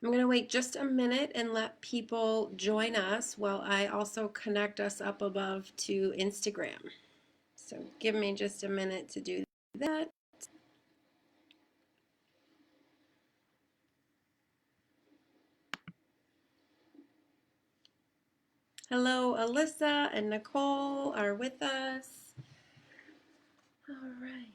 I'm going to wait just a minute and let people join us while I also connect us up above to Instagram. So give me just a minute to do that. Hello, Alyssa and Nicole are with us. All right.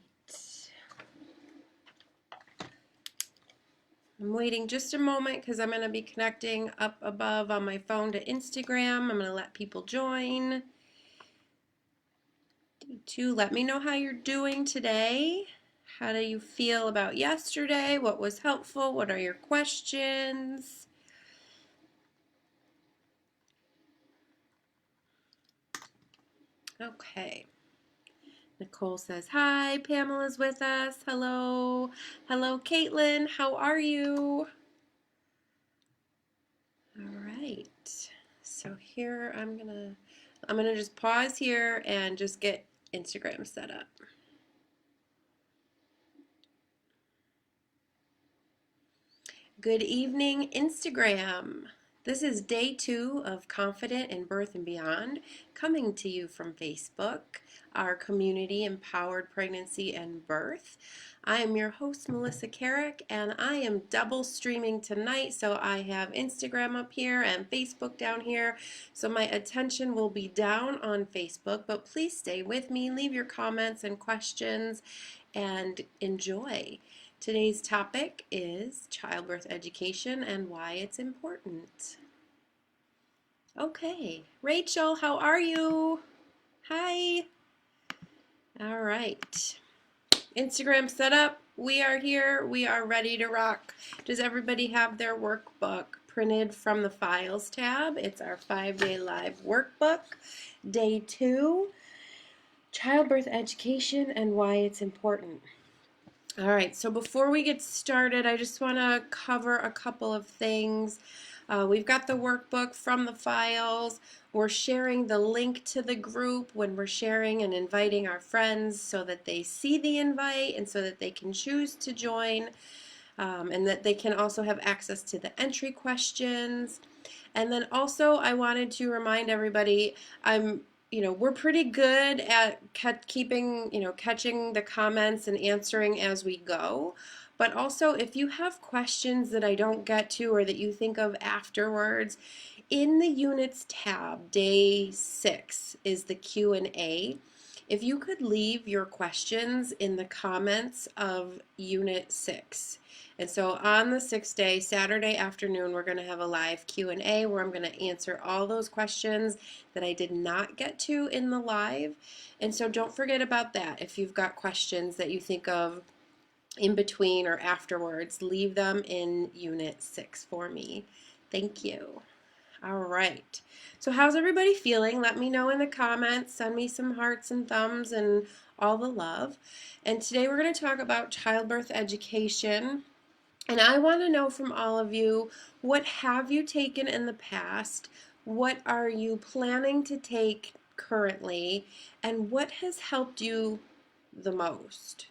I'm waiting just a moment because I'm going to be connecting up above on my phone to Instagram. I'm going to let people join. Let me know how you're doing today. How do you feel about yesterday? What was helpful? What are your questions? Okay. Nicole says hi. Pamela's with us. Hello. Hello, Caitlin. How are you? All right. So here I'm gonna just pause here and just get Instagram set up. Good evening, Instagram. This is day 2 of Confident in Birth and Beyond, coming to you from Facebook, our community Empowered Pregnancy and Birth. I am your host, Melissa Carrick, and I am double streaming tonight, so I have Instagram up here and Facebook down here. So my attention will be down on Facebook, but please stay with me, leave your comments and questions, and enjoy. Today's topic is childbirth education and why it's important. Okay, Rachel, how are you? Hi. All right. Instagram set up. We are here. We are ready to rock. Does everybody have their workbook printed from the Files tab? It's our 5-day live workbook. Day 2, childbirth education and why it's important. All right, so before we get started, I just want to cover a couple of things. We've got the workbook from the files. We're sharing the link to the group when we're sharing and inviting our friends so that they see the invite and so that they can choose to join, and that they can also have access to the entry questions. And then also I wanted to remind everybody, we're pretty good at keeping, catching the comments and answering as we go. But also, if you have questions that I don't get to or that you think of afterwards, in the Units tab, day 6 is the Q&A. If you could leave your questions in the comments of Unit 6. And so on the 6th day, Saturday afternoon, we're going to have a live Q&A where I'm going to answer all those questions that I did not get to in the live. And so don't forget about that. If you've got questions that you think of in between or afterwards, leave them in Unit 6 for me. Thank you. All right. So how's everybody feeling? Let me know in the comments. Send me some hearts and thumbs and all the love. And today we're going to talk about childbirth education. And I want to know from all of you, what have you taken in the past? What are you planning to take currently? And what has helped you the most?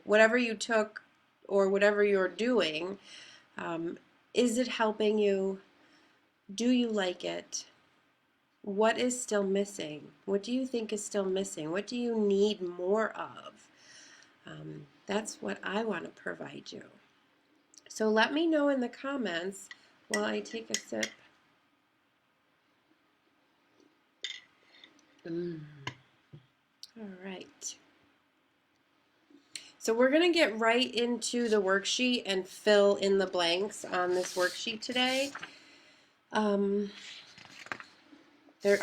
Whatever you took or whatever you're doing, is it helping you? Do you like it? What is still missing? What do you think is still missing? What do you need more of? That's what I want to provide you. So let me know in the comments while I take a sip. All right. So we're going to get right into the worksheet and fill in the blanks on this worksheet today. There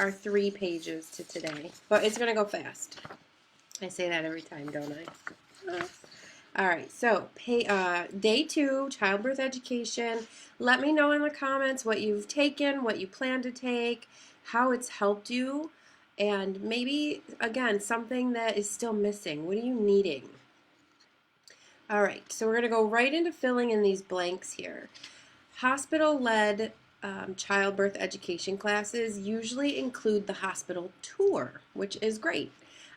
are 3 pages to today, but it's going to go fast. I say that every time, don't I? All right, so day 2, childbirth education. Let me know in the comments what you've taken, what you plan to take, how it's helped you, and maybe, again, something that is still missing. What are you needing? All right, so we're going to go right into filling in these blanks here. Hospital-led childbirth education classes usually include the hospital tour, which is great.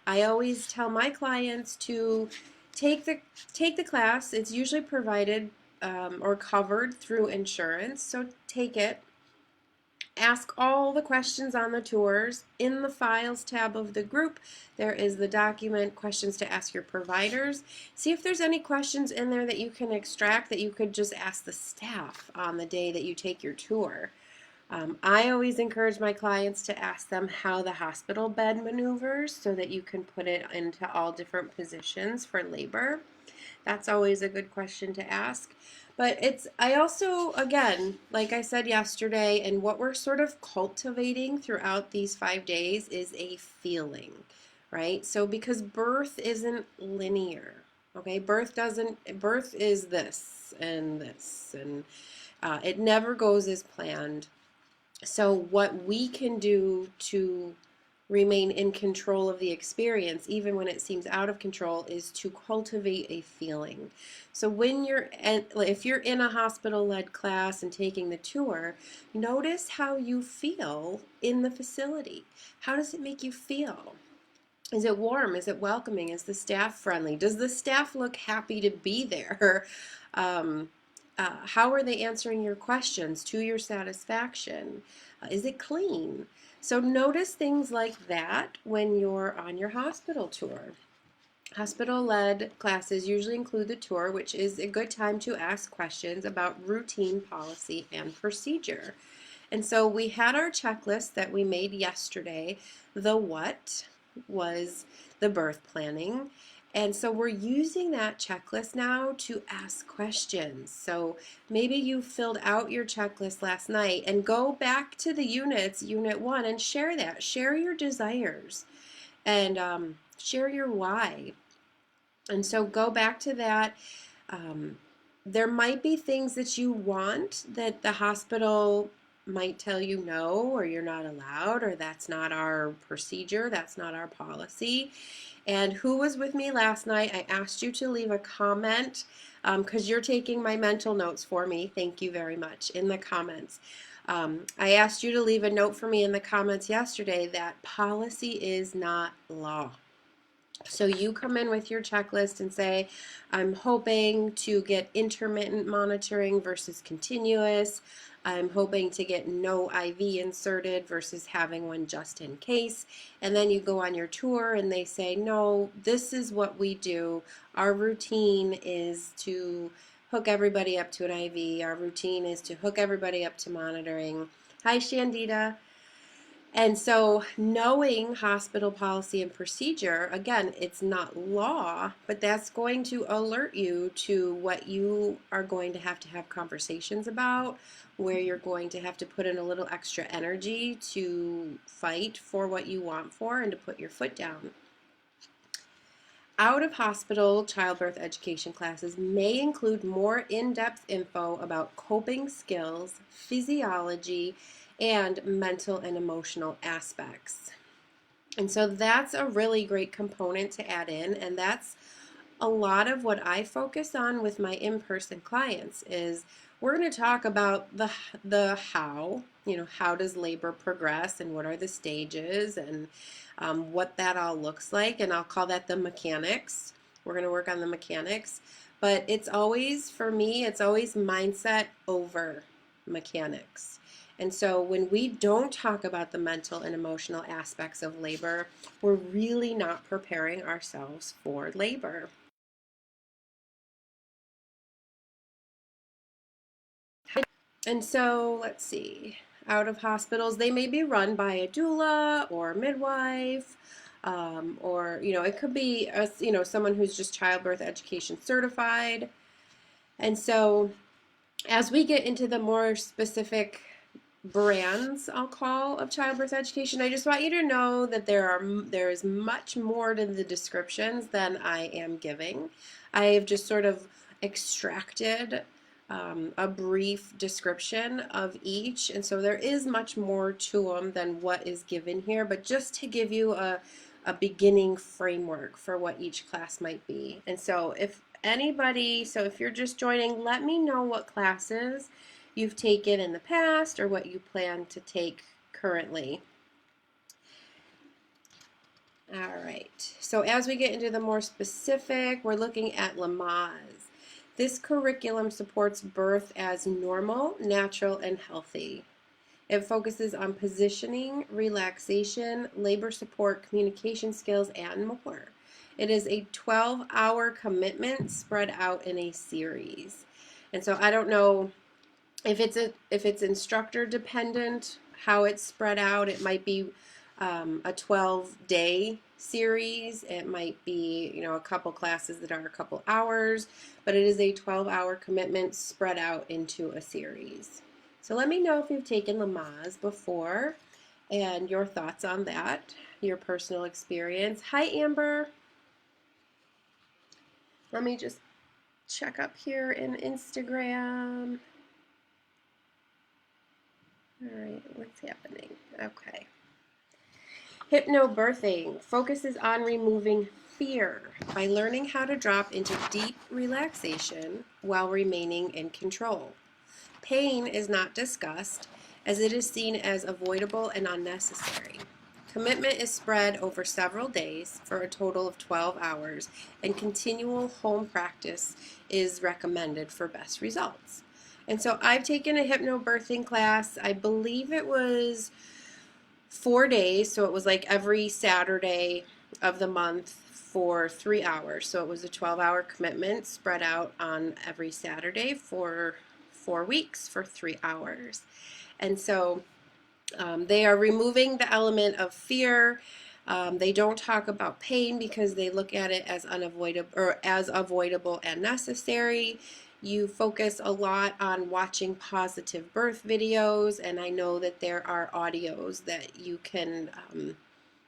I always tell my clients to take the class. It's usually provided or covered through insurance, so take it. Ask all the questions on the tours. In the Files tab of the group, there is the document questions to ask your providers. See if there's any questions in there that you can extract that you could just ask the staff on the day that you take your tour. I always encourage my clients to ask them how the hospital bed maneuvers so that you can put it into all different positions for labor. That's always a good question to ask. But I also, again, like I said yesterday, and what we're sort of cultivating throughout these 5 days is a feeling, right? So because birth isn't linear, okay? Birth is this, and it never goes as planned. So what we can do to remain in control of the experience, even when it seems out of control, is to cultivate a feeling. So if you're in a hospital-led class and taking the tour, notice how you feel in the facility. How does it make you feel? Is it warm? Is it welcoming? Is the staff friendly? Does the staff look happy to be there? How are they answering your questions to your satisfaction? Is it clean? So notice things like that when you're on your hospital tour. Hospital-led classes usually include the tour, which is a good time to ask questions about routine, policy, and procedure. And so we had our checklist that we made yesterday. The what was the birth planning. And so we're using that checklist now to ask questions. So maybe you filled out your checklist last night and go back to the units, unit 1, and share that. Share your desires and share your why. And so go back to that. There might be things that you want that the hospital might tell you no, or you're not allowed, or that's not our procedure, that's not our policy. And who was with me last night? I asked you to leave a comment because you're taking my mental notes for me. Thank you very much in the comments. I asked you to leave a note for me in the comments yesterday that policy is not law. So you come in with your checklist and say, I'm hoping to get intermittent monitoring versus continuous. I'm hoping to get no IV inserted versus having one just in case. And then you go on your tour and they say, no, this is what we do. Our routine is to hook everybody up to an IV. Our routine is to hook everybody up to monitoring. Hi, Shandita. And so knowing hospital policy and procedure, again, it's not law, but that's going to alert you to what you are going to have conversations about, where you're going to have to put in a little extra energy to fight for what you want for and to put your foot down. Out-of-hospital childbirth education classes may include more in-depth info about coping skills, physiology, and mental and emotional aspects. And so that's a really great component to add in, and that's a lot of what I focus on with my in-person clients is we're going to talk about the how, how does labor progress and what are the stages and what that all looks like, and I'll call that the mechanics. We're going to work on the mechanics, but it's always, for me, it's always mindset over mechanics. And so when we don't talk about the mental and emotional aspects of labor, we're really not preparing ourselves for labor. And so let's see, out of hospitals, they may be run by a doula or a midwife, or it could be someone who's just childbirth education certified. And so as we get into the more specific brands, I'll call, of childbirth education, I just want you to know that there is much more to the descriptions than I am giving. I have just sort of extracted a brief description of each, and so there is much more to them than what is given here, but just to give you a beginning framework for what each class might be. And so if you're just joining, let me know what classes you've taken in the past or what you plan to take currently. All right, so as we get into the more specific, we're looking at Lamaze. This curriculum supports birth as normal, natural, and healthy. It focuses on positioning, relaxation, labor support, communication skills, and more. It is a 12-hour commitment spread out in a series. And so I don't know if it's instructor dependent, how it's spread out. It might be a 12-day series. It might be, a couple classes that are a couple hours, but it is a 12-hour commitment spread out into a series. So let me know if you've taken Lamaze before and your thoughts on that, your personal experience. Hi, Amber. Let me just check up here in Instagram. All right, what's happening? Okay. Hypnobirthing focuses on removing fear by learning how to drop into deep relaxation while remaining in control. Pain is not discussed as it is seen as avoidable and unnecessary. Commitment is spread over several days for a total of 12 hours, and continual home practice is recommended for best results. And so I've taken a hypnobirthing class. I believe it was 4 days, so it was like every Saturday of the month for 3 hours. So it was a 12-hour commitment spread out on every Saturday for 4 weeks for 3 hours. And so they are removing the element of fear. They don't talk about pain because they look at it as unavoidable or as avoidable and necessary. You focus a lot on watching positive birth videos, and I know that there are audios that you can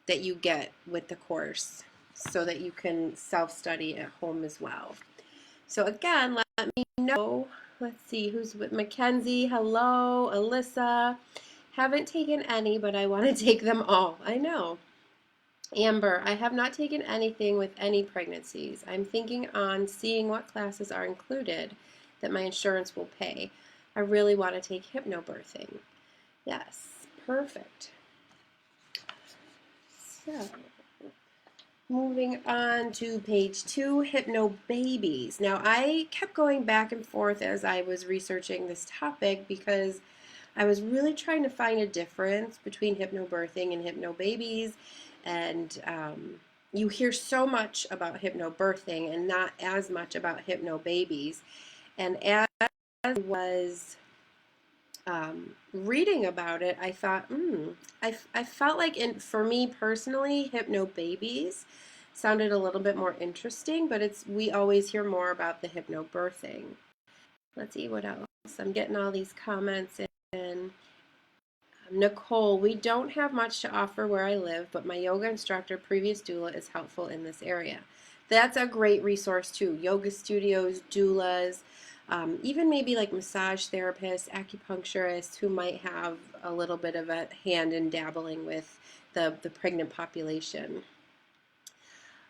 that you get with the course so that you can self-study at home as well. So again, let me know. Let's see who's with Mackenzie. Hello, Alyssa. Haven't taken any, but I want to take them all. I know. Amber, I have not taken anything with any pregnancies. I'm thinking on seeing what classes are included that my insurance will pay. I really want to take hypnobirthing. Yes, perfect. So, moving on to page 2, hypnobabies. Now, I kept going back and forth as I was researching this topic because I was really trying to find a difference between hypnobirthing and hypnobabies, and you hear so much about hypnobirthing and not as much about hypnobabies. And as I was reading about it, I thought, I felt like, for me personally, hypnobabies sounded a little bit more interesting, but we always hear more about the hypnobirthing. Let's see what else. I'm getting all these comments in. Nicole, we don't have much to offer where I live, but my yoga instructor, previous doula, is helpful in this area. That's a great resource too. Yoga studios, doulas, even maybe like massage therapists, acupuncturists who might have a little bit of a hand in dabbling with the pregnant population.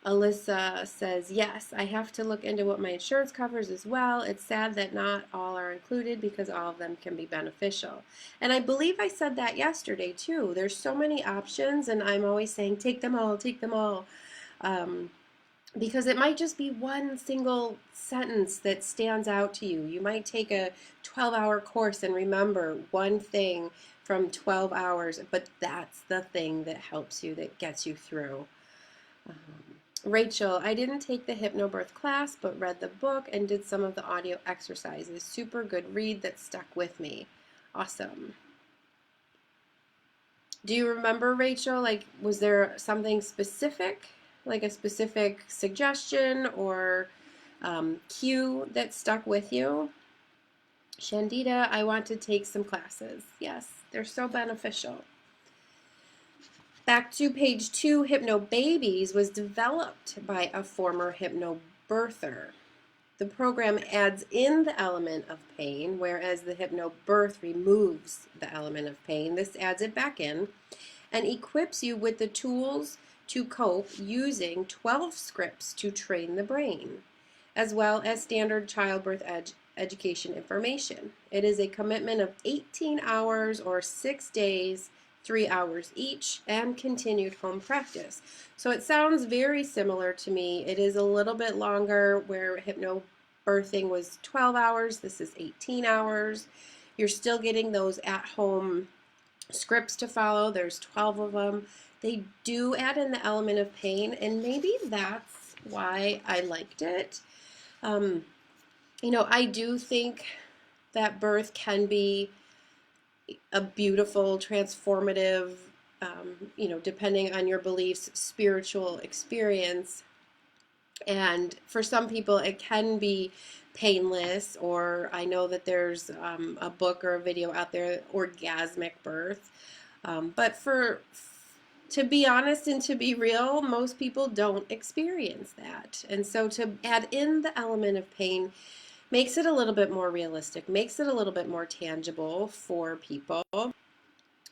Alyssa says, yes, I have to look into what my insurance covers as well. It's sad that not all are included because all of them can be beneficial. And I believe I said that yesterday too. There's so many options, and I'm always saying, take them all, take them all. Because it might just be one single sentence that stands out to you. You might take a 12-hour course and remember one thing from 12 hours, but that's the thing that helps you, that gets you through. Rachel, I didn't take the hypnobirth class, but read the book and did some of the audio exercises. Super good read that stuck with me. Awesome. Do you remember, Rachel, like, was there something specific, like a specific suggestion or cue that stuck with you? Shandita, I want to take some classes. Yes, they're so beneficial. Back to page 2, Hypnobabies was developed by a former hypnobirther. The program adds in the element of pain, whereas the hypnobirth removes the element of pain. This adds it back in and equips you with the tools to cope using 12 scripts to train the brain, as well as standard childbirth education information. It is a commitment of 18 hours or 6 days, 3 hours each, and continued home practice. So it sounds very similar to me. It is a little bit longer, where birthing was 12 hours. This is 18 hours. You're still getting those at-home scripts to follow. There's 12 of them. They do add in the element of pain, and maybe that's why I liked it. I do think that birth can be a beautiful, transformative, depending on your beliefs, spiritual experience. And for some people, it can be painless, or I know that there's a book or a video out there, orgasmic birth. But to be honest and to be real, most people don't experience that. And so to add in the element of pain makes it a little bit more realistic, makes it a little bit more tangible for people.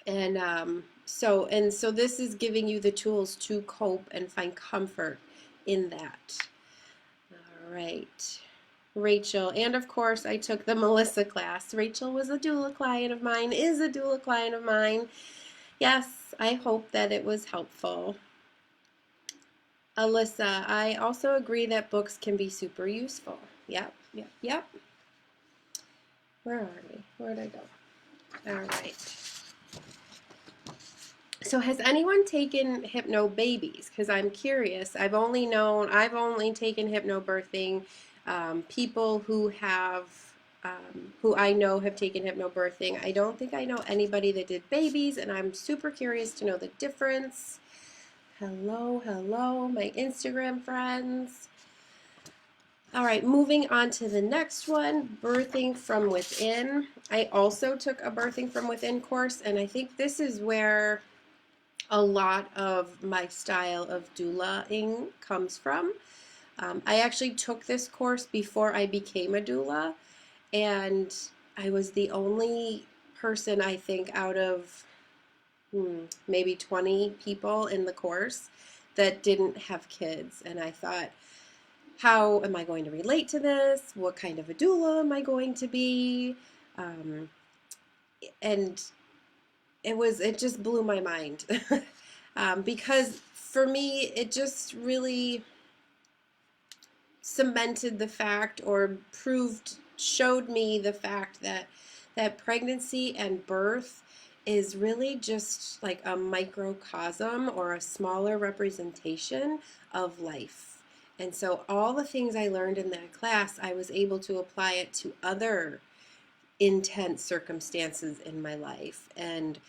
And so this is giving you the tools to cope and find comfort in that. All right. Rachel, and of course I took the Melissa class. Rachel was a doula client of mine, is a doula client of mine. Yes, I hope that it was helpful. Alyssa, I also agree that books can be super useful. Yep. Where are we? Where'd I go? All right. So has anyone taken hypnobabies? Because I'm curious. I've only taken hypnobirthing. People who I know have taken hypnobirthing. I don't think I know anybody that did babies, and I'm super curious to know the difference. Hello, my Instagram friends. All right, moving on to the next one, birthing from within. I also took a birthing from within course, and I think this is where a lot of my style of doulaing comes from. I actually took this course before I became a doula, and I was the only person, I think, out of maybe 20 people in the course that didn't have kids. And I thought, how am I going to relate to this? What kind of a doula am I going to be? And it just blew my mind. Because for me, it just really cemented the fact, or showed me the fact that pregnancy and birth is really just like a microcosm or a smaller representation of life. And so all the things I learned in that class, I was able to apply it to other intense circumstances in my life. And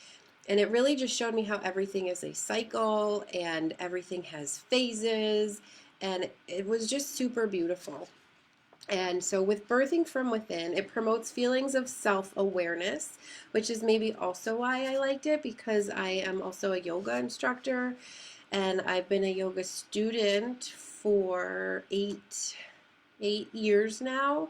it really just showed me how everything is a cycle and everything has phases, and it was just super beautiful. And so with birthing from within, it promotes feelings of self-awareness, which is maybe also why I liked it, because I am also a yoga instructor, and I've been a yoga student for eight years now.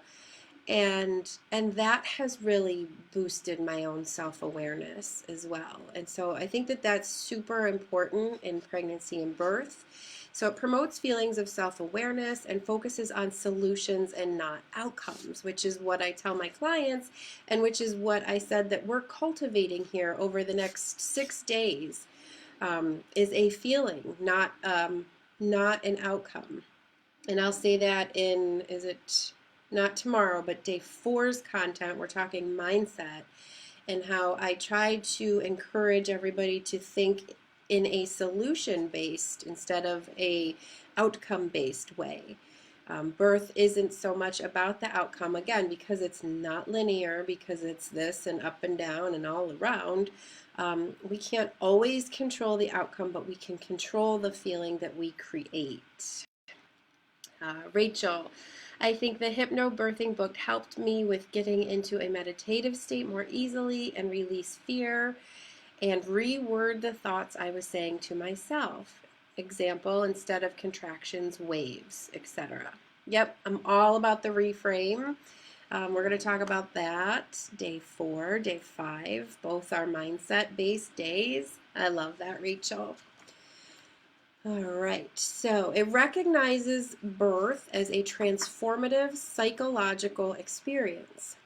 And that has really boosted my own self-awareness as well. And so I think that that's super important in pregnancy and birth. So it promotes feelings of self-awareness and focuses on solutions and not outcomes, which is what I tell my clients, and which is what I said that we're cultivating here over the next 6 days, is a feeling, not an outcome. And I'll say that in, not tomorrow, but day 4's content. We're talking mindset, and how I try to encourage everybody to think in a solution-based instead of a outcome-based way. Birth isn't so much about the outcome, again, because it's not linear, because it's this and up and down and all around. We can't always control the outcome, but we can control the feeling that we create. Rachel, I think the hypnobirthing book helped me with getting into a meditative state more easily and release fear and reword the thoughts I was saying to myself. Example, instead of contractions, waves, etc. Yep, I'm all about the reframe. We're going to talk about that. Day 4, day 5, both are mindset-based days. I love that, Rachel. All right, so it recognizes birth as a transformative psychological experience.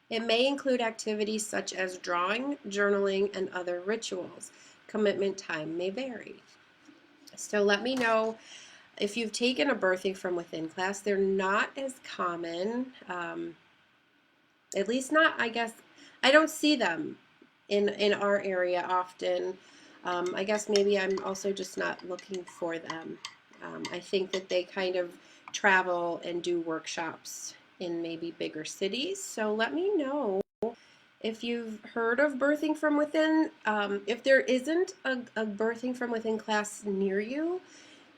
It may include activities such as drawing, journaling, and other rituals. Commitment time may vary. So let me know if you've taken a birthing from within class, they're not as common, at least not, I guess, I don't see them in our area often. I guess maybe I'm also just not looking for them. I think that they kind of travel and do workshops in maybe bigger cities. So let me know if you've heard of birthing from within. If there isn't a birthing from within class near you,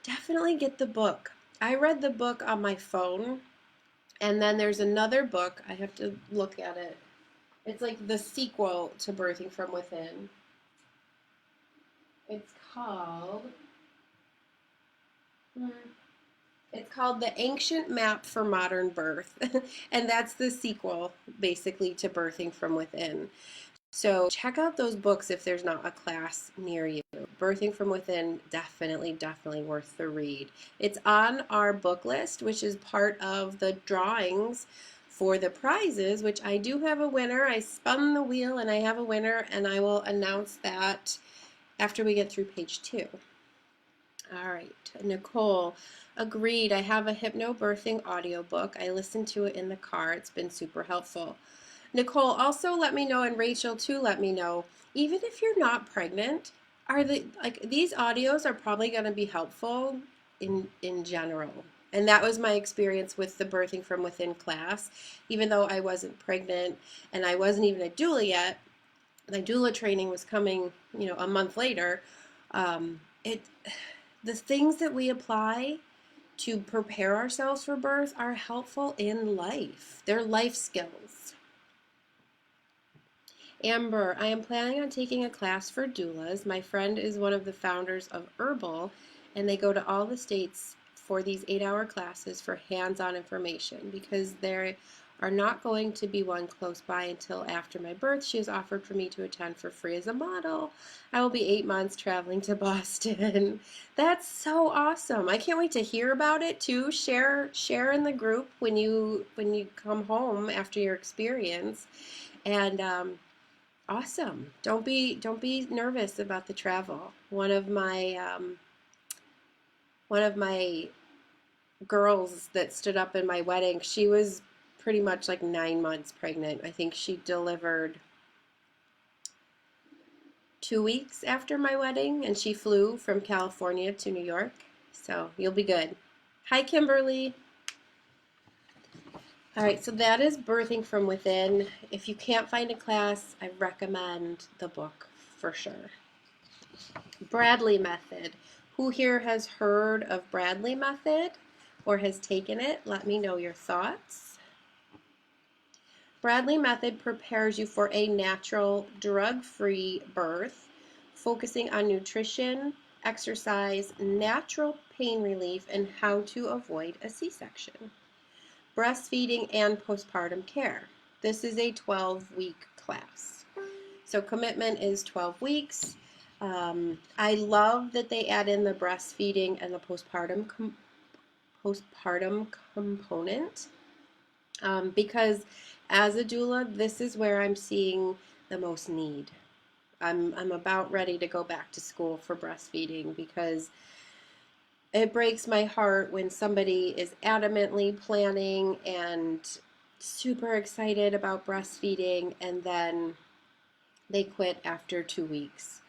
definitely get the book. I read the book on my phone, and then there's another book. I have to look at it. It's like the sequel to Birthing from Within. It's called it's called The Ancient Map for Modern Birth. And that's the sequel basically to Birthing from Within. So check out those books if there's not a class near you. Birthing from Within, definitely, definitely worth the read. It's on our book list, which is part of the drawings for the prizes, which I do have a winner. I spun the wheel and I have a winner, and I will announce that after we get through page 2. All right, Nicole, agreed. I have a hypnobirthing audiobook. I listened to it in the car. It's been super helpful. Nicole, also let me know, and Rachel too, let me know, even if you're not pregnant, these audios are probably going to be helpful in general. And that was my experience with the Birthing from Within class. Even though I wasn't pregnant and I wasn't even a doula yet, my doula training was coming, a month later. The things that we apply to prepare ourselves for birth are helpful in life. They're life skills. Amber, I am planning on taking a class for doulas. My friend is one of the founders of Herbal, and they go to all the states for these 8-hour classes for hands-on information. Because there are not going to be one close by until after my birth, she has offered for me to attend for free as a model. I will be 8 months traveling to Boston. That's so awesome. I can't wait to hear about it too. Share in the group when you come home after your experience. And awesome. Don't be nervous about the travel. One of my girls that stood up in my wedding, she was pretty much like 9 months pregnant. I think she delivered 2 weeks after my wedding, and she flew from California to New York. So you'll be good. Hi, Kimberly. All right, so that is Birthing from Within. If you can't find a class, I recommend the book for sure. Bradley Method. Who here has heard of Bradley Method or has taken it? Let me know your thoughts. Bradley Method prepares you for a natural, drug-free birth, focusing on nutrition, exercise, natural pain relief, and how to avoid a C-section. Breastfeeding and postpartum care. This is a 12-week class. So commitment is 12 weeks. I love that they add in the breastfeeding and the postpartum component, because as a doula, this is where I'm seeing the most need. I'm about ready to go back to school for breastfeeding, because it breaks my heart when somebody is adamantly planning and super excited about breastfeeding and then they quit after 2 weeks.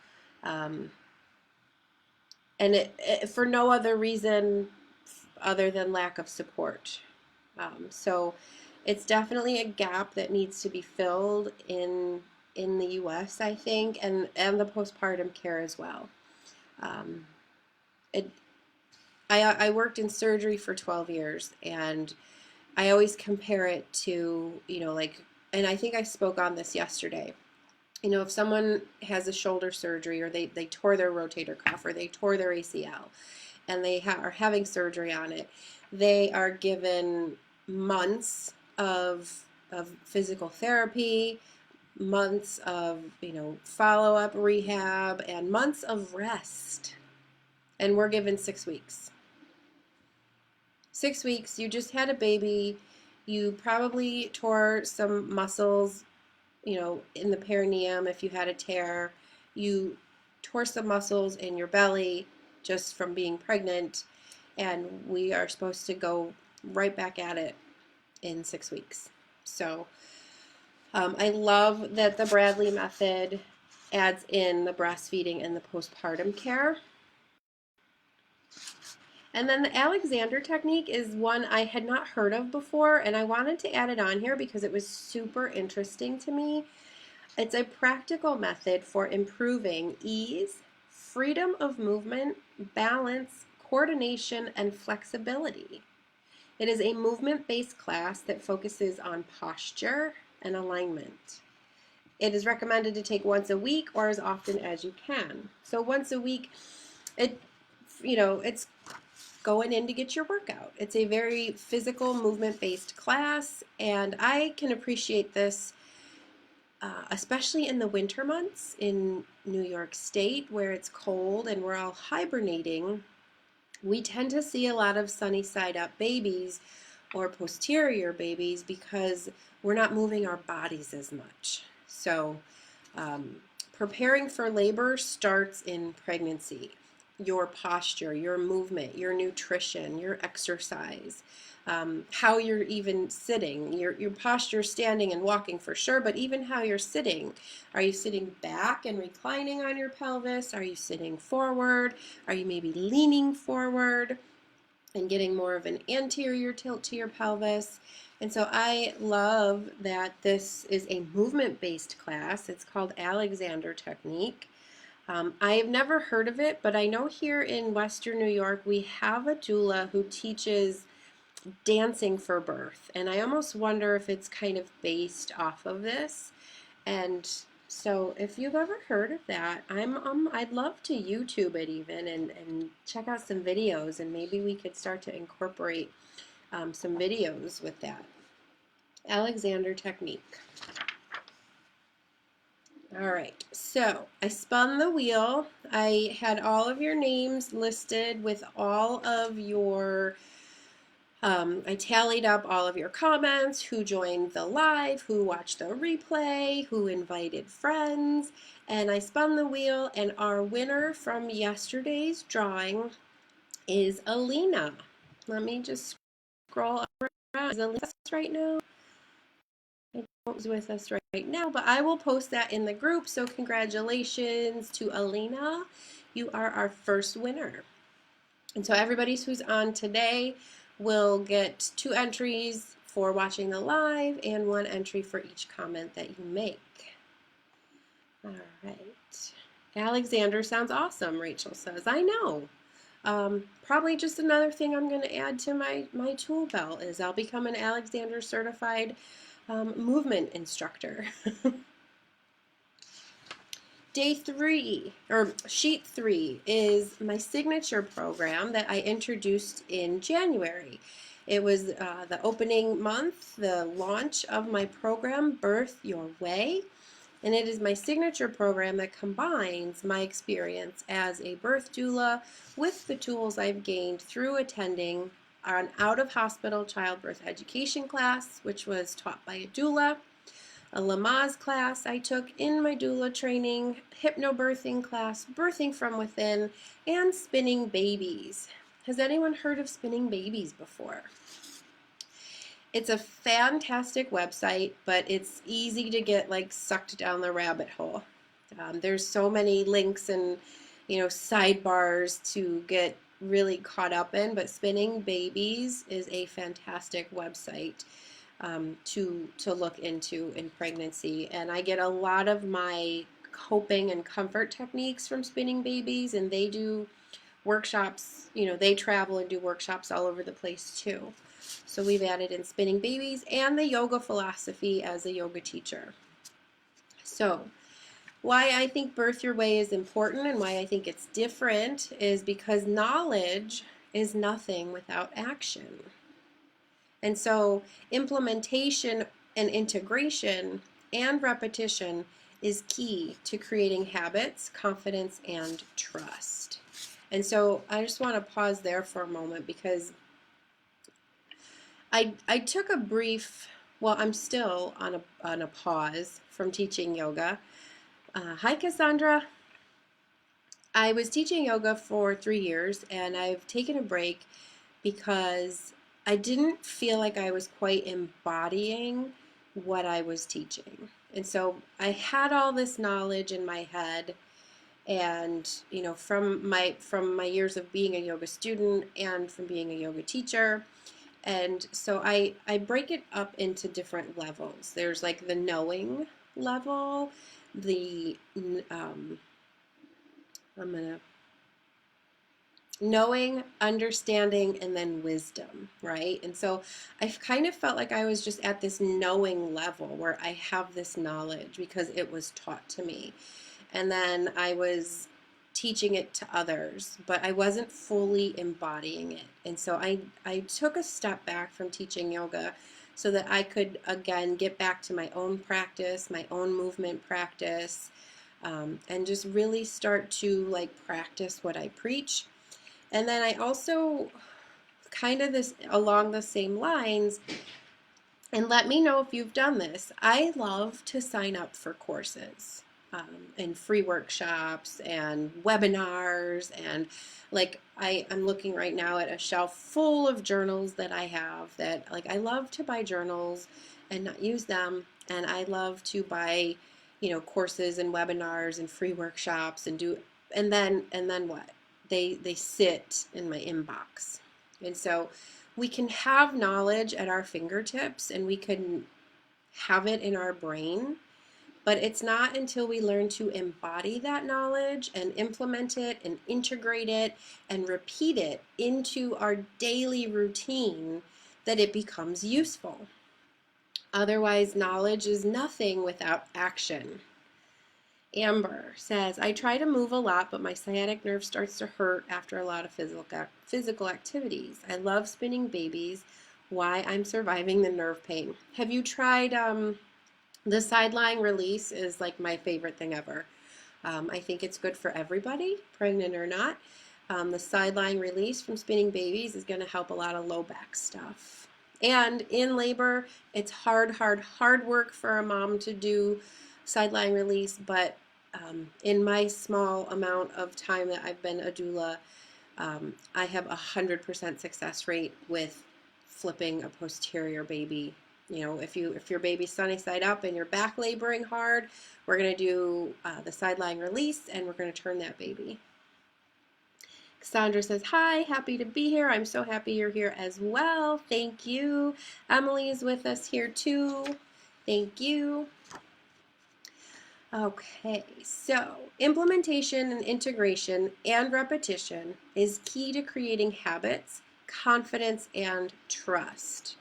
And it for no other reason other than lack of support. So it's definitely a gap that needs to be filled in the U.S., I think, and the postpartum care as well. I worked in surgery for 12 years, and I always compare it to, and I think I spoke on this yesterday. If someone has a shoulder surgery, or they tore their rotator cuff, or they tore their ACL, and they are having surgery on it, they are given months of physical therapy, months of follow-up rehab, and months of rest. And we're given 6 weeks. 6 weeks, you just had a baby, you probably tore some muscles, in the perineum if you had a tear, you tore some muscles in your belly just from being pregnant, and we are supposed to go right back at it in 6 weeks. So I love that the Bradley method adds in the breastfeeding and the postpartum care. And then the Alexander technique is one I had not heard of before, and I wanted to add it on here because it was super interesting to me. It's a practical method for improving ease, freedom of movement, balance, coordination, and flexibility. It is a movement-based class that focuses on posture and alignment. It is recommended to take once a week or as often as you can. So once a week, it's going in to get your workout. It's a very physical, movement-based class, and I can appreciate this, especially in the winter months in New York State where it's cold and we're all hibernating. We tend to see a lot of sunny side up babies or posterior babies because we're not moving our bodies as much. So preparing for labor starts in pregnancy. Your posture, your movement, your nutrition, your exercise, how you're even sitting, your posture standing and walking for sure, but even how you're sitting. Are you sitting back and reclining on your pelvis? Are you sitting forward? Are you maybe leaning forward and getting more of an anterior tilt to your pelvis? And so I love that this is a movement-based class. It's called Alexander Technique. I have never heard of it, but I know here in Western New York we have a doula who teaches dancing for birth, and I almost wonder if it's kind of based off of this. And so if you've ever heard of that, I'd love to YouTube it even and check out some videos, and maybe we could start to incorporate some videos with that. Alexander Technique. All right, so I spun the wheel. I had all of your names listed with all of your, I tallied up all of your comments, who joined the live, who watched the replay, who invited friends, and I spun the wheel, and our winner from yesterday's drawing is Alina. Let me just scroll around. Is Alina with us right now? I don't is with us right now, but I will post that in the group. So congratulations to Alina. You are our first winner. And so everybody who's on today will get 2 entries for watching the live and 1 entry for each comment that you make. All right. Alexander sounds awesome, Rachel says. I know. Probably just another thing I'm going to add to my tool belt is I'll become an Alexander certified movement instructor. Day 3, or sheet 3, is my signature program that I introduced in January. It was the opening month, the launch of my program, Birth Your Way. And it is my signature program that combines my experience as a birth doula with the tools I've gained through attending an out-of-hospital childbirth education class, which was taught by a doula, a Lamaze class I took in my doula training, hypnobirthing class, birthing from within, and spinning babies. Has anyone heard of spinning babies before? It's a fantastic website, but it's easy to get sucked down the rabbit hole. There's so many links and sidebars to get really caught up in, but Spinning Babies is a fantastic website to look into in pregnancy. And I get a lot of my coping and comfort techniques from Spinning Babies, and they do workshops, they travel and do workshops all over the place too. So we've added in Spinning Babies and the yoga philosophy as a yoga teacher. So why I think Birth Your Way is important and why I think it's different is because knowledge is nothing without action. And so implementation and integration and repetition is key to creating habits, confidence, and trust. And so I just want to pause there for a moment because I took a brief, well, I'm still on a pause from teaching yoga. Hi, Cassandra. I was teaching yoga for 3 years, and I've taken a break because I didn't feel like I was quite embodying what I was teaching. And so I had all this knowledge in my head, and from my years of being a yoga student and from being a yoga teacher. And so I break it up into different levels. There's like the knowing level, the I'm gonna knowing, understanding, and then wisdom, right? And so I kind of felt like I was just at this knowing level where I have this knowledge because it was taught to me. And then I was teaching it to others, but I wasn't fully embodying it. And so I took a step back from teaching yoga so that I could, again, get back to my own practice, my own movement practice, and just really start to like practice what I preach. And then I also kind of this along the same lines, and let me know if you've done this. I love to sign up for courses and free workshops and webinars, and like I'm looking right now at a shelf full of journals that I have that like I love to buy journals and not use them, and I love to buy courses and webinars and free workshops and do and then what? They sit in my inbox. And so we can have knowledge at our fingertips and we can have it in our brain, but it's not until we learn to embody that knowledge and implement it and integrate it and repeat it into our daily routine that it becomes useful. Otherwise, knowledge is nothing without action. Amber says, I try to move a lot, but my sciatic nerve starts to hurt after a lot of physical activities. I love spinning babies. Why I'm surviving the nerve pain. Have you tried the sideline release? Is like my favorite thing ever. I think it's good for everybody, pregnant or not. The sideline release from spinning babies is going to help a lot of low back stuff. And in labor, it's hard work for a mom to do sideline release, but in my small amount of time that I've been a doula, I have 100% success rate with flipping a posterior baby. If your baby's sunny side up and you're back laboring hard, we're going to do the sideline release and we're going to turn that baby. Cassandra says, hi, happy to be here. I'm so happy you're here as well. Thank you. Emily is with us here too. Thank you. Okay, so implementation and integration and repetition is key to creating habits, confidence, and trust.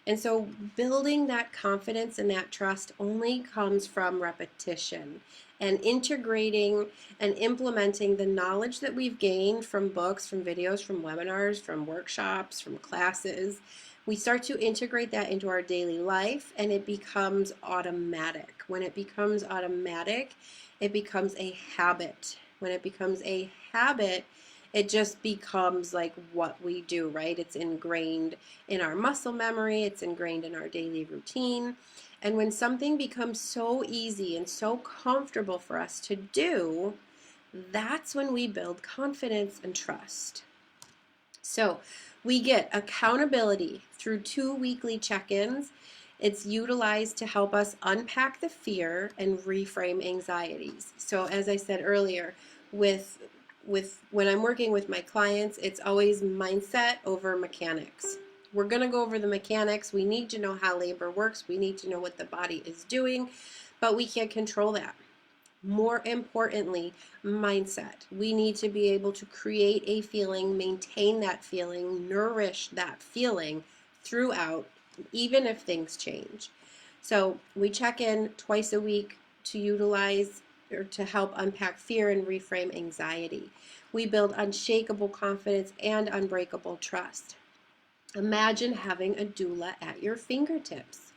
And so building that confidence and that trust only comes from repetition and integrating and implementing the knowledge that we've gained from books, from videos, from webinars, from workshops, from classes. We start to integrate that into our daily life and it becomes automatic. When it becomes automatic, it becomes a habit. When it becomes a habit, it just becomes like what we do, right? It's ingrained in our muscle memory, it's ingrained in our daily routine. And when something becomes so easy and so comfortable for us to do, that's when we build confidence and trust. So we get accountability through 2 weekly check-ins. It's utilized to help us unpack the fear and reframe anxieties. So as I said earlier, with when I'm working with my clients, it's always mindset over mechanics. We're going to go over the mechanics. We need to know how labor works. We need to know what the body is doing, but we can't control that. More importantly, mindset. We need to be able to create a feeling, maintain that feeling, nourish that feeling throughout, even if things change. So we check in twice a week to utilize or to help unpack fear and reframe anxiety. We build unshakable confidence and unbreakable trust. Imagine having a doula at your fingertips.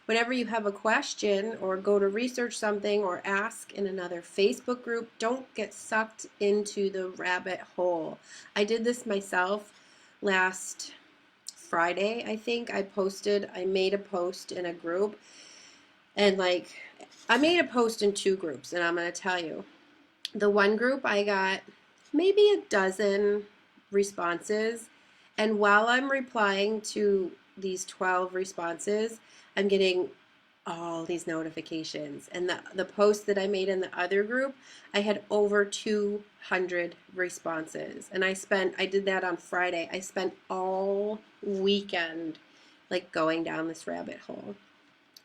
Whenever you have a question or go to research something or ask in another Facebook group, don't get sucked into the rabbit hole. I did this myself last Friday, I think. I made a post in a group, and I made a post in 2 groups, and I'm going to tell you. The one group I got maybe a dozen responses, And while I'm replying to these 12 responses, I'm getting all these notifications. And the post that I made in the other group, I had over 200 responses. And I did that on Friday. I spent all weekend like going down this rabbit hole.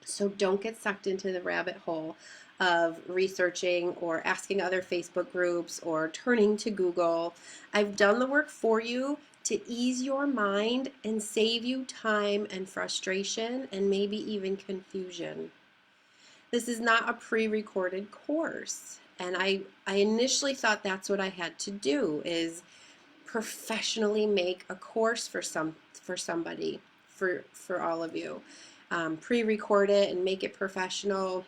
So don't get sucked into the rabbit hole of researching or asking other Facebook groups or turning to Google. I've done the work for you to ease your mind and save you time and frustration and maybe even confusion. This is not a pre-recorded course. And I initially thought that's what I had to do, is professionally make a course for somebody, for all of you. Pre-record it and make it professional.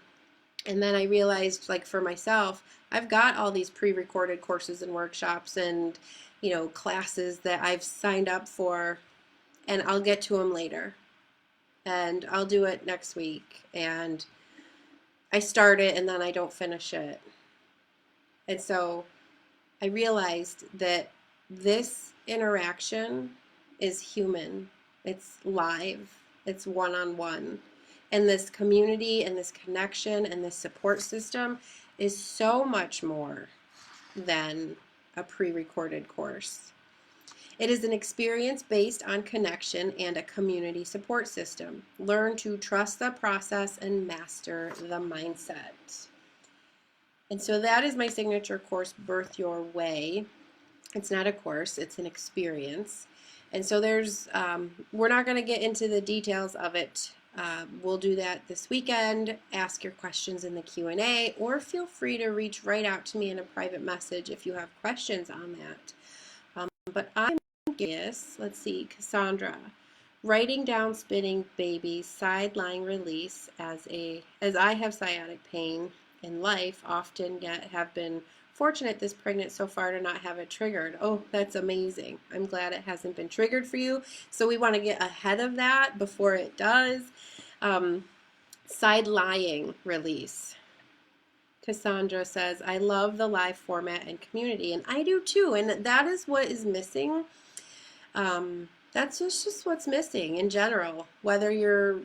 And then I realized, like, for myself, I've got all these pre-recorded courses and workshops and, classes that I've signed up for, and I'll get to them later. And I'll do it next week. And I start it and then I don't finish it. And so I realized that this interaction is human. It's live. It's one-on-one. And this community and this connection and this support system is so much more than a pre-recorded course. It is an experience based on connection and a community support system. Learn to trust the process and master the mindset. And so that is my signature course, Birth Your Way. It's not a course, it's an experience. And so we're not going to get into the details of it. We'll do that this weekend. Ask your questions in the Q&A, or feel free to reach right out to me in a private message if you have questions on that. But I'm curious, let's see, Cassandra, writing down spinning babies, side lying release, as I have sciatic pain in life, often have been fortunate this pregnant so far to not have it triggered. Oh, that's amazing. I'm glad it hasn't been triggered for you. So we want to get ahead of that before it does. Side lying release. Cassandra says, I love the live format and community, and I do too. And that is what is missing. That's just what's missing in general, whether you're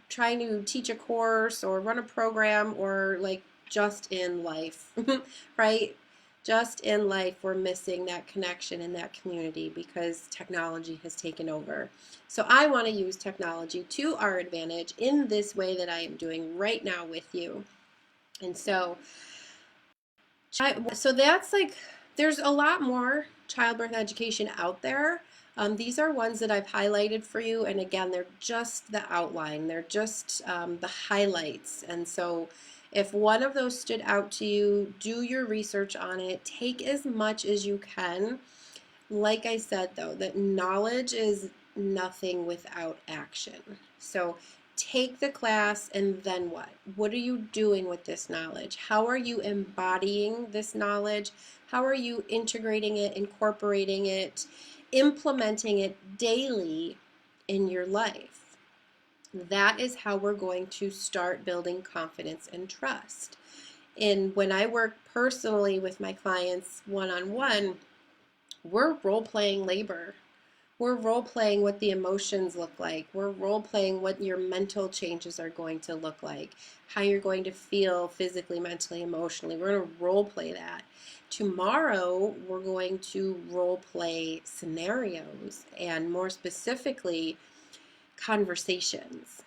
trying to teach a course or run a program, or like just in life, right? Just in life, we're missing that connection and that community because technology has taken over. So I want to use technology to our advantage in this way that I am doing right now with you. And so that's like, there's a lot more childbirth education out there. These are ones that I've highlighted for you, and again, they're just the outline. They're just the highlights. And so if one of those stood out to you, do your research on it. Take as much as you can. Like I said, though, that knowledge is nothing without action. So take the class, and then what? What are you doing with this knowledge? How are you embodying this knowledge? How are you integrating it, incorporating it, implementing it daily in your life? That is how we're going to start building confidence and trust. And when I work personally with my clients one-on-one, we're role-playing labor. We're role-playing what the emotions look like. We're role-playing what your mental changes are going to look like, how you're going to feel physically, mentally, emotionally. We're going to role-play that. Tomorrow, we're going to role-play scenarios, and more specifically, conversations.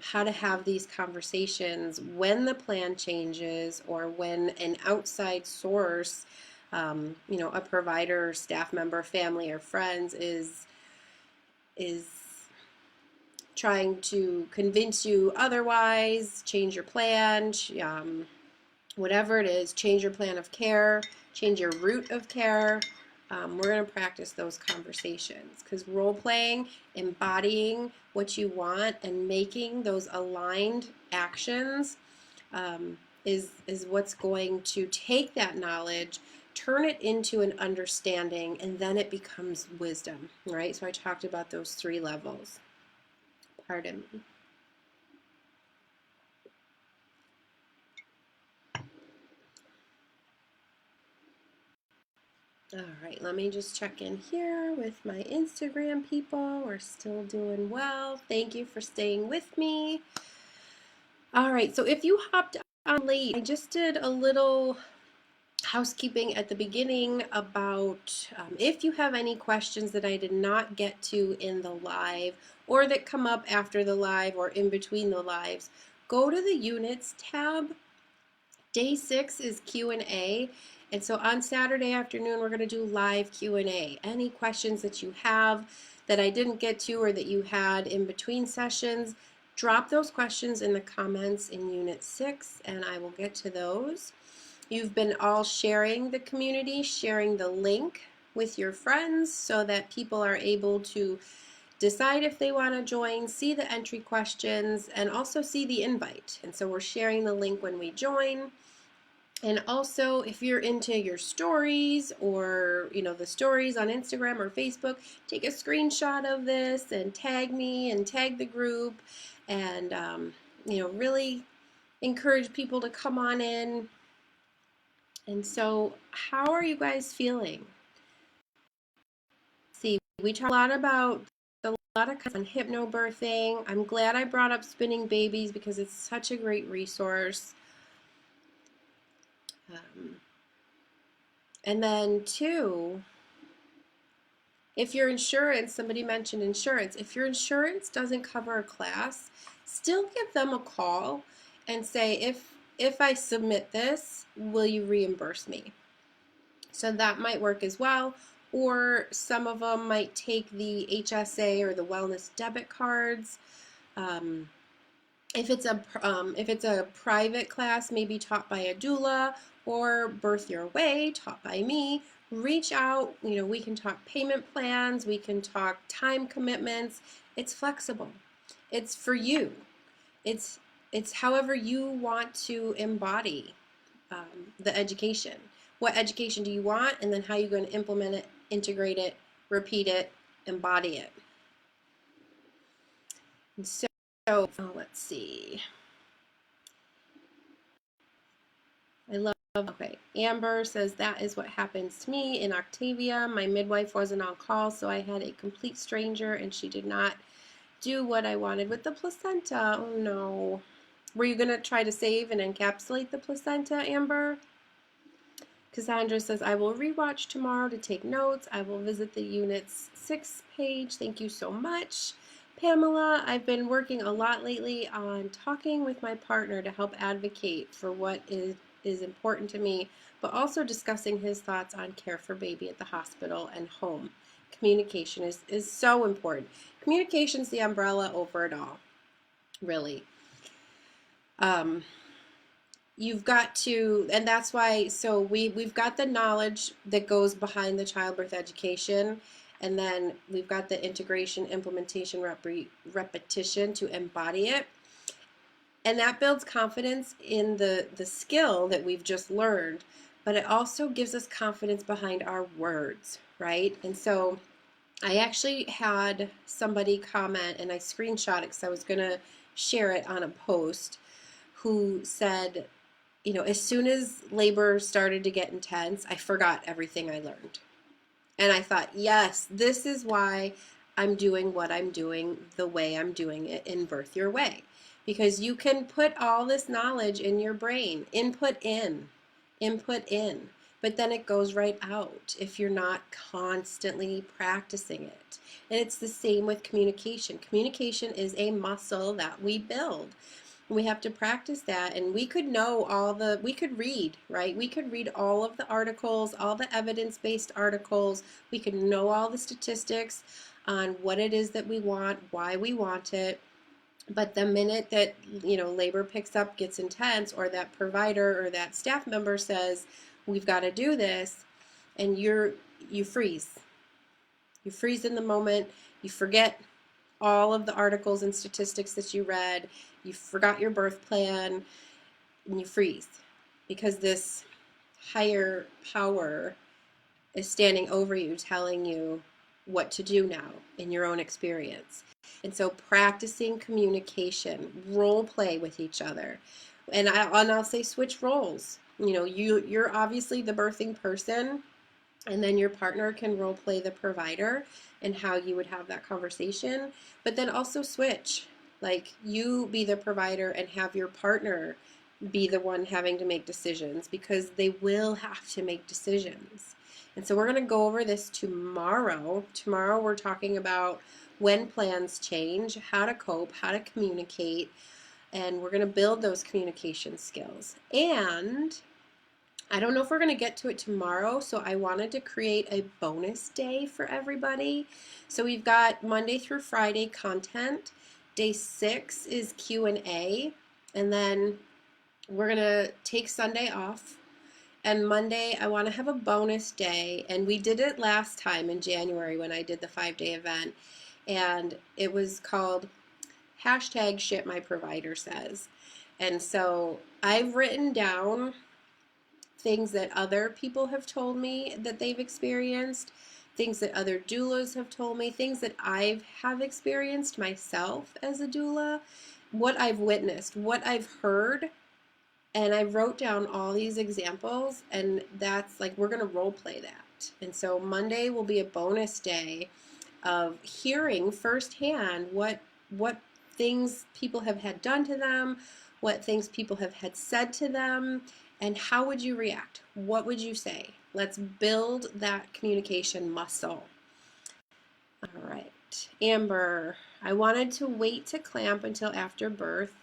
How to have these conversations when the plan changes, or when an outside source, a provider, staff member, family, or friends is trying to convince you otherwise, change your plan, whatever it is, change your plan of care, change your route of care. We're going to practice those conversations, because role-playing, embodying what you want, and making those aligned actions is what's going to take that knowledge, turn it into an understanding, and then it becomes wisdom, right? So I talked about those 3 levels. Pardon me. All right, let me just check in here with my Instagram people. We're still doing well. Thank you for staying with me. All right, so if you hopped on late, I just did a little housekeeping at the beginning about if you have any questions that I did not get to in the live or that come up after the live or in between the lives, go to the units tab. Day 6 is Q&A, and so on Saturday afternoon we're going to do live Q&A. Any questions that you have that I didn't get to or that you had in between sessions, drop those questions in the comments in Unit 6 and I will get to those. You've been all sharing the community, sharing the link with your friends so that people are able to decide if they want to join, see the entry questions, and also see the invite. And so we're sharing the link when we join. And also, if you're into your stories or, the stories on Instagram or Facebook, take a screenshot of this and tag me and tag the group and, really encourage people to come on in. And so, how are you guys feeling? See, we talk a lot about a lot of on hypnobirthing. I'm glad I brought up spinning babies because it's such a great resource. And then two, if your insurance, somebody mentioned insurance, if your insurance doesn't cover a class, still give them a call and say, if I submit this, will you reimburse me? So that might work as well. Or some of them might take the HSA or the wellness debit cards. If it's a private class, maybe taught by a doula, or Birth Your Way, taught by me, reach out. We can talk payment plans, we can talk time commitments. It's flexible. It's for you. It's however you want to embody the education. What education do you want, and then how you're going to implement it, integrate it, repeat it, embody it. And so let's see. I love, okay. Amber says that is what happens to me in Octavia. My midwife wasn't on call, so I had a complete stranger and she did not do what I wanted with the placenta. Oh no. Were you going to try to save and encapsulate the placenta, Amber? Cassandra says, I will rewatch tomorrow to take notes. I will visit the Units 6 page. Thank you so much. Pamela, I've been working a lot lately on talking with my partner to help advocate for what is important to me, but also discussing his thoughts on care for baby at the hospital and home. Communication is so important. Communication is the umbrella over it all, really. You've got to, and that's why, so we've got the knowledge that goes behind the childbirth education, and then we've got the integration, implementation, repetition to embody it. And that builds confidence in the skill that we've just learned, but it also gives us confidence behind our words, right? And so I actually had somebody comment, and I screenshot it because I was going to share it on a post, who said, as soon as labor started to get intense, I forgot everything I learned. And I thought, yes, this is why I'm doing what I'm doing the way I'm doing it in Birth Your Way. Because you can put all this knowledge in your brain, input in, but then it goes right out if you're not constantly practicing it. And it's the same with communication. Communication is a muscle that we build. We have to practice that, and we could know we could read, right? We could read all of the articles, all the evidence-based articles. We could know all the statistics on what it is that we want, why we want it. But the minute that, labor picks up, gets intense, or that provider or that staff member says, we've got to do this, and you freeze. You freeze in the moment. You forget all of the articles and statistics that you read. You forgot your birth plan, and you freeze because this higher power is standing over you, telling you what to do now in your own experience. And so practicing communication, role play with each other. And I'll say switch roles. You're obviously the birthing person. and then your partner can role play the provider and how you would have that conversation. But then also switch, like you be the provider and have your partner be the one having to make decisions, because they will have to make decisions. And so we're going to go over this tomorrow. Tomorrow we're talking about when plans change, how to cope, how to communicate, and we're going to build those communication skills. And I don't know if we're going to get to it tomorrow, so I wanted to create a bonus day for everybody. So we've got Monday through Friday content. Day 6 is Q&A, and then we're going to take Sunday off. And Monday, I want to have a bonus day, and we did it last time in January when I did the 5-day event, and it was called #Shit My Provider Says. And so I've written down things that other people have told me that they've experienced, things that other doulas have told me, things that I have experienced myself as a doula, what I've witnessed, what I've heard, and I wrote down all these examples, and that's like, we're going to role play that. And so Monday will be a bonus day of hearing firsthand what things people have had done to them, what things people have had said to them, and how would you react? What would you say? Let's build that communication muscle. All right, Amber, I wanted to wait to clamp until after birth,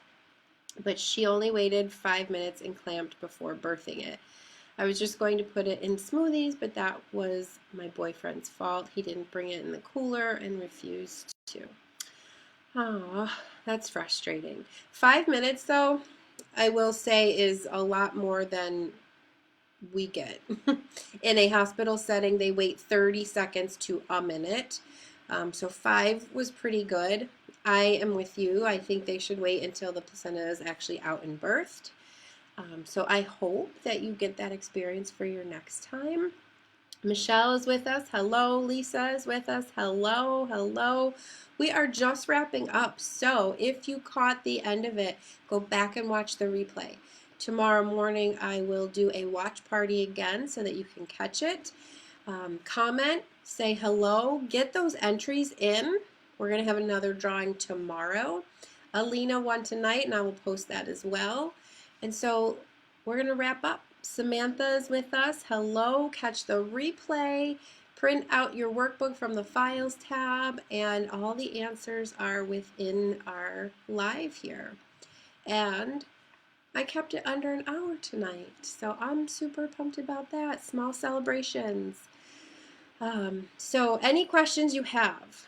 but she only waited 5 minutes and clamped before birthing it. I was just going to put it in smoothies, but that was my boyfriend's fault. He didn't bring it in the cooler and refused to. Oh, that's frustrating. 5 minutes, though, I will say, is a lot more than we get. In a hospital setting, they wait 30 seconds to a minute. So 5 was pretty good. I am with you. I think they should wait until the placenta is actually out and birthed. So I hope that you get that experience for your next time. Michelle is with us. Hello. Lisa is with us. Hello. Hello. We are just wrapping up. So if you caught the end of it, go back and watch the replay. Tomorrow morning, I will do a watch party again so that you can catch it. Comment, say hello, get those entries in. We're going to have another drawing tomorrow. Alina won tonight, and I will post that as well. And so we're going to wrap up. Samantha is with us. Hello. Catch the replay. Print out your workbook from the Files tab, and all the answers are within our live here. And I kept it under an hour tonight, so I'm super pumped about that. Small celebrations. So any questions you have,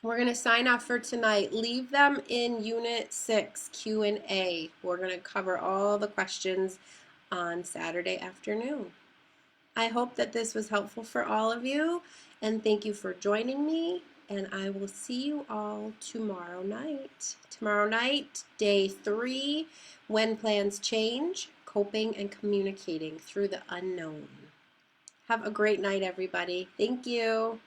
we're going to sign off for tonight. Leave them in Unit 6 Q&A. We're going to cover all the questions on Saturday afternoon. I hope that this was helpful for all of you, and thank you for joining me, and I will see you all tomorrow night. Tomorrow night, day 3, when plans change, coping and communicating through the unknown. Have a great night, everybody. Thank you.